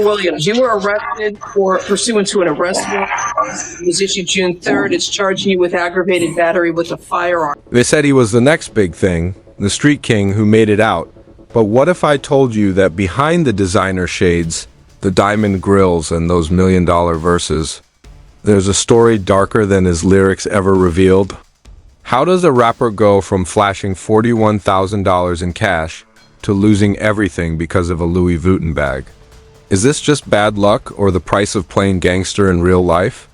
Williams, you were arrested for pursuant to an arrest warrant. It was issued June 3rd. It's charging you with aggravated battery with a firearm. They said he was the next big thing, the street king who made it out. But what if I told you that behind the designer shades, the diamond grills, and those million-dollar verses, there's a story darker than his lyrics ever revealed? How does a rapper go from flashing $41,000 in cash to losing everything because of a Louis Vuitton bag? Is this just bad luck or the price of playing gangster in real life?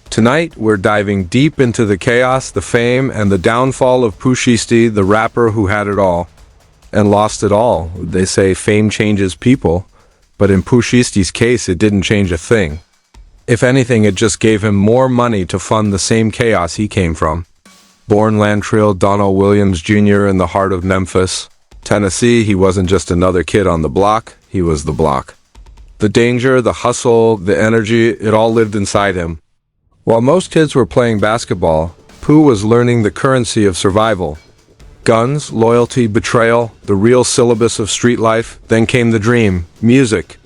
Tonight, we're diving deep into the chaos, the fame, and the downfall of Pooh Shiesty, the rapper who had it all and lost it all. They say fame changes people, but in Pooh Shiesty's case, it didn't change a thing. If anything, it just gave him more money to fund the same chaos he came from. Born Lantrell Donald Williams Jr. in the heart of Memphis, Tennessee, he wasn't just another kid on the block, he was the block. The danger, the hustle, the energy, it all lived inside him. While most kids were playing basketball, Pooh was learning the currency of survival. Guns, loyalty, betrayal, the real syllabus of street life. Then came the dream, music.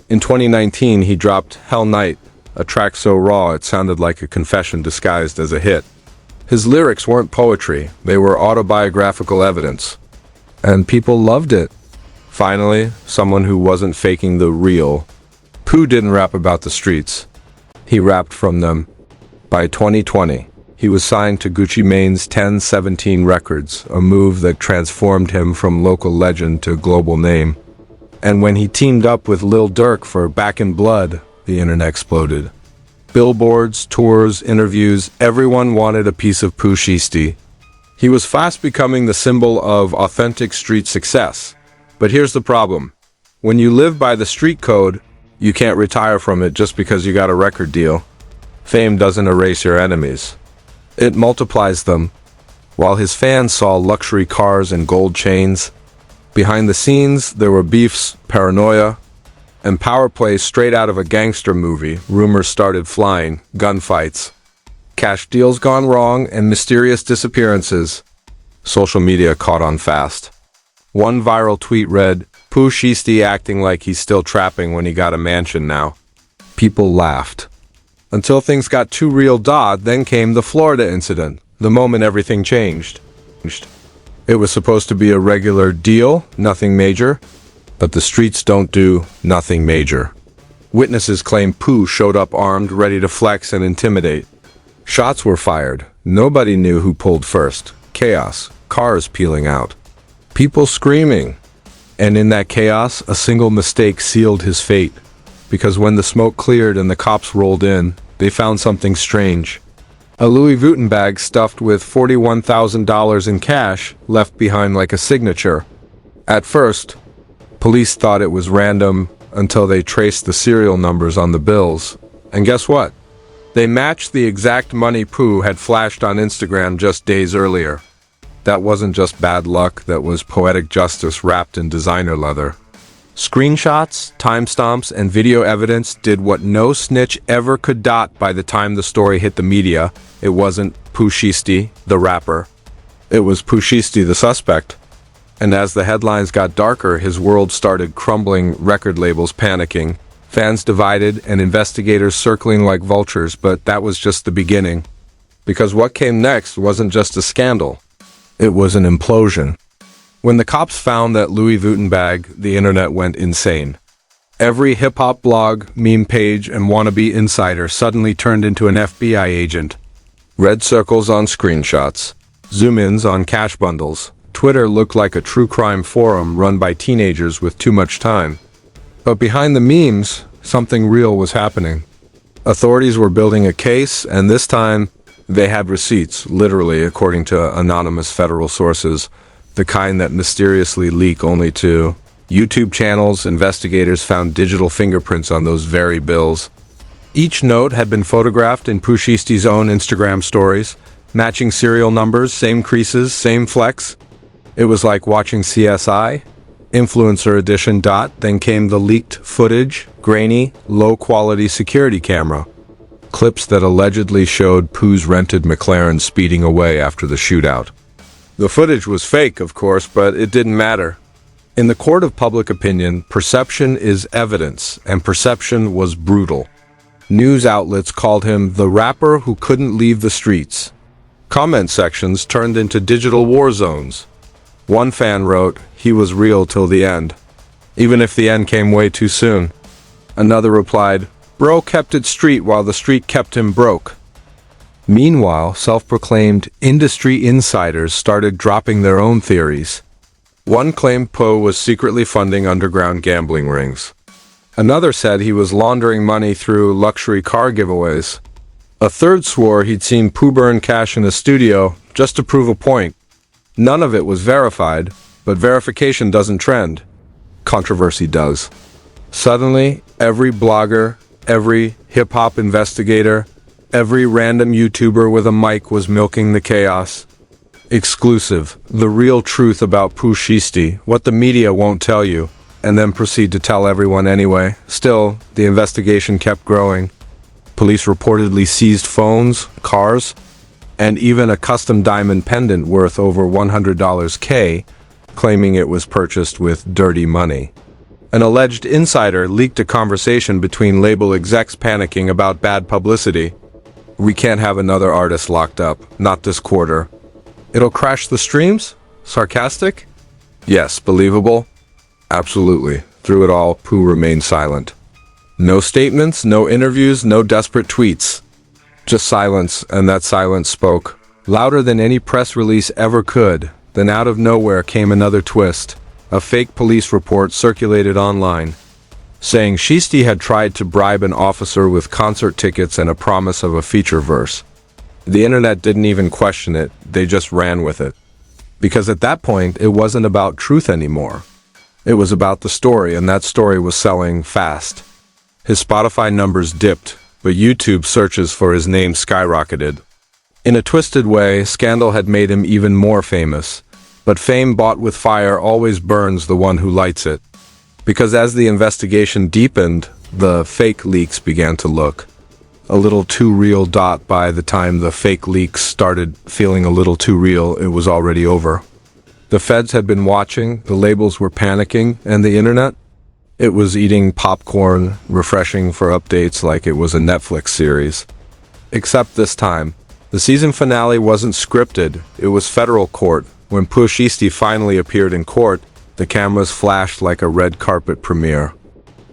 In 2019, he dropped Hell Night, a track so raw it sounded like a confession disguised as a hit. His lyrics weren't poetry, they were autobiographical evidence. And people loved it. Finally, someone who wasn't faking the real. Pooh didn't rap about the streets. He rapped from them. By 2020, he was signed to Gucci Mane's 1017 Records, a move that transformed him from local legend to global name. And when he teamed up with Lil Durk for Back in Blood, the internet exploded. Billboards, tours, interviews, everyone wanted a piece of Pooh Shiesty. He was fast becoming the symbol of authentic street success. But here's the problem. When you live by the street code, you can't retire from it just because you got a record deal. Fame doesn't erase your enemies. It multiplies them. While his fans saw luxury cars and gold chains, behind the scenes there were beefs, paranoia, and power plays straight out of a gangster movie. Rumors started flying, gunfights, cash deals gone wrong, and mysterious disappearances. Social media caught on fast. One viral tweet read, "Pooh Shiesty acting like he's still trapping when he got a mansion now." People laughed. Until things got too real. Then came the Florida incident, the moment everything changed. It was supposed to be a regular deal, nothing major, but the streets don't do nothing major. Witnesses claim Pooh showed up armed, ready to flex and intimidate. Shots were fired. Nobody knew who pulled first. Chaos, cars peeling out, people screaming. And in that chaos, a single mistake sealed his fate. Because when the smoke cleared and the cops rolled in, they found something strange. A Louis Vuitton bag stuffed with $41,000 in cash, left behind like a signature. At first, police thought it was random until they traced the serial numbers on the bills. And guess what? They matched the exact money Pooh had flashed on Instagram just days earlier. That wasn't just bad luck, that was poetic justice wrapped in designer leather. Screenshots, timestamps, and video evidence did what no snitch ever could. By the time the story hit the media, it wasn't Pooh Shiesty, the rapper. It was Pooh Shiesty, the suspect. And as the headlines got darker, his world started crumbling, record labels panicking, fans divided, and investigators circling like vultures. But that was just the beginning. Because what came next wasn't just a scandal. It was an implosion. When the cops found that Louis Vuitton bag, the internet went insane. Every hip-hop blog, meme page, and wannabe insider suddenly turned into an FBI agent. Red circles on screenshots, zoom-ins on cash bundles. Twitter looked like a true crime forum run by teenagers with too much time. But behind the memes, something real was happening. Authorities were building a case, and this time, they had receipts, literally, according to anonymous federal sources, the kind that mysteriously leak only to YouTube channels. Investigators found digital fingerprints on those very bills. Each note had been photographed in Pooh Shiesty's own Instagram stories, matching serial numbers, same creases, same flex. It was like watching CSI, Influencer Edition. Then came the leaked footage, grainy, low-quality security camera. Clips that allegedly showed Pooh's rented McLaren speeding away after the shootout. The footage was fake, of course, but it didn't matter. In the court of public opinion, perception is evidence, and perception was brutal. News outlets called him the rapper who couldn't leave the streets. Comment sections turned into digital war zones. One fan wrote, "He was real till the end, even if the end came way too soon." Another replied, "Bro kept it street while the street kept him broke." Meanwhile, self-proclaimed industry insiders started dropping their own theories. One claimed Poe was secretly funding underground gambling rings. Another said he was laundering money through luxury car giveaways. A third swore he'd seen Pooh burn cash in a studio just to prove a point. None of it was verified, but verification doesn't trend. Controversy does. Suddenly, every blogger, every hip-hop investigator, every random YouTuber with a mic was milking the chaos. Exclusive, the real truth about Pooh Shiesty, what the media won't tell you, and then proceed to tell everyone anyway. Still, the investigation kept growing. Police reportedly seized phones, cars, and even a custom diamond pendant worth over $100 K, claiming it was purchased with dirty money. An alleged insider leaked a conversation between label execs panicking about bad publicity. "We can't have another artist locked up, not this quarter. It'll crash the streams?" Sarcastic? Yes. Believable? Absolutely. Through it all, Pooh remained silent. No statements, no interviews, no desperate tweets. Just silence, and that silence spoke. Louder than any press release ever could. Then out of nowhere came another twist. A fake police report circulated online, saying Shiesty had tried to bribe an officer with concert tickets and a promise of a feature verse. The internet didn't even question it, they just ran with it. Because at that point, it wasn't about truth anymore. It was about the story, and that story was selling fast. His Spotify numbers dipped, but YouTube searches for his name skyrocketed. In a twisted way, scandal had made him even more famous. But fame bought with fire always burns the one who lights it. Because as the investigation deepened, the fake leaks began to look a little too real. By the time the fake leaks started feeling a little too real, it was already over. The feds had been watching, the labels were panicking, and the internet? It was eating popcorn, refreshing for updates like it was a Netflix series. Except this time, the season finale wasn't scripted, it was federal court. When Pooh Shiesty finally appeared in court, the cameras flashed like a red carpet premiere.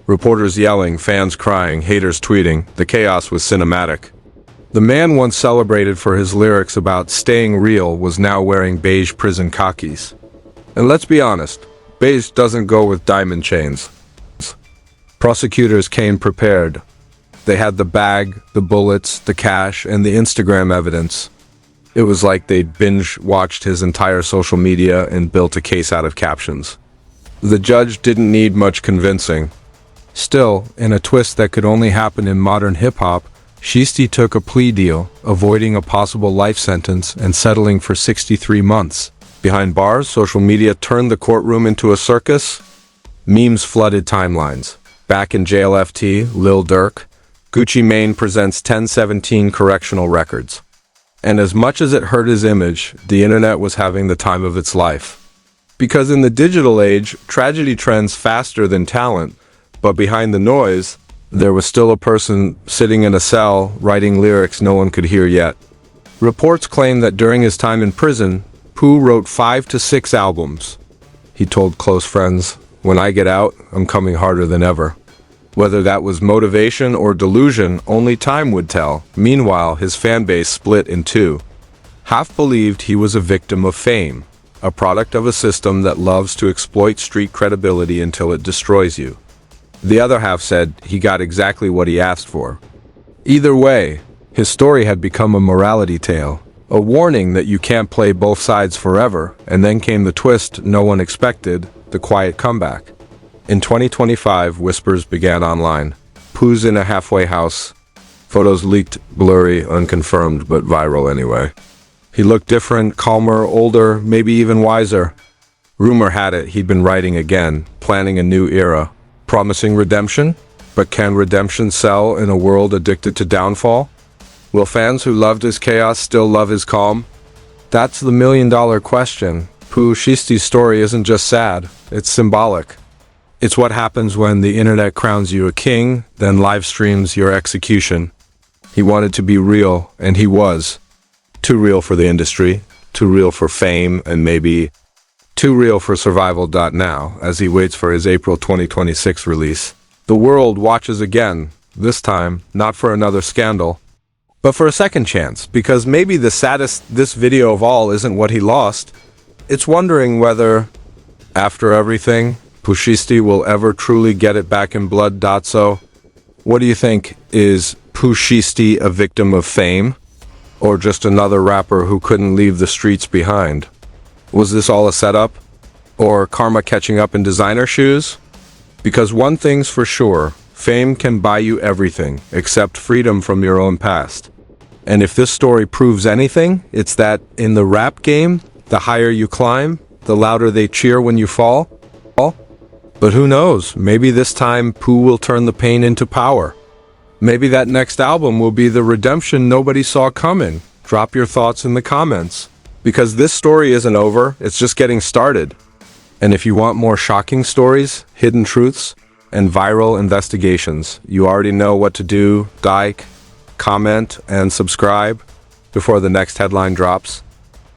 Reporters yelling, fans crying, haters tweeting. The chaos was cinematic. The man once celebrated for his lyrics about staying real was now wearing beige prison khakis. And let's be honest, beige doesn't go with diamond chains. Prosecutors came prepared. They had the bag, the bullets, the cash, and the Instagram evidence. It was like they'd binge-watched his entire social media and built a case out of captions. The judge didn't need much convincing. Still, in a twist that could only happen in modern hip-hop, Shiesty took a plea deal, avoiding a possible life sentence and settling for 63 months. Behind bars, social media turned the courtroom into a circus. Memes flooded timelines. Back in jail FT, Lil Durk, Gucci Mane presents 1017 correctional records. And as much as it hurt his image, the internet was having the time of its life. Because in the digital age, tragedy trends faster than talent, but behind the noise, there was still a person sitting in a cell writing lyrics no one could hear yet. Reports claim that during his time in prison, Pooh wrote 5 to 6 albums. He told close friends, "When I get out, I'm coming harder than ever." Whether that was motivation or delusion, only time would tell. Meanwhile, his fan base split in two. Half believed he was a victim of fame, a product of a system that loves to exploit street credibility until it destroys you. The other half said he got exactly what he asked for. Either way, his story had become a morality tale, a warning that you can't play both sides forever, and then came the twist no one expected, the quiet comeback. In 2025, whispers began online. Pooh's in a halfway house. Photos leaked, blurry, unconfirmed, but viral anyway. He looked different, calmer, older, maybe even wiser. Rumor had it he'd been writing again, planning a new era. Promising redemption? But can redemption sell in a world addicted to downfall? Will fans who loved his chaos still love his calm? That's the million-dollar question. Pooh Shiesty's story isn't just sad, it's symbolic. It's what happens when the internet crowns you a king, then live streams your execution. He wanted to be real, and he was. Too real for the industry, too real for fame, and maybe too real for survival.now as he waits for his April 2026 release. The world watches again, this time not for another scandal, but for a second chance, because maybe the saddest this video of all isn't what he lost. It's wondering whether, after everything, Pooh Shiesty will ever truly get it back in blood. So, what do you think? Is Pooh Shiesty a victim of fame? Or just another rapper who couldn't leave the streets behind? Was this all a setup? Or karma catching up in designer shoes? Because one thing's for sure, fame can buy you everything except freedom from your own past. And if this story proves anything, it's that in the rap game, the higher you climb, the louder they cheer when you fall. But who knows, maybe this time Pooh will turn the pain into power. Maybe that next album will be the redemption nobody saw coming. Drop your thoughts in the comments. Because this story isn't over, it's just getting started. And if you want more shocking stories, hidden truths, and viral investigations, you already know what to do. Like, comment, and subscribe before the next headline drops.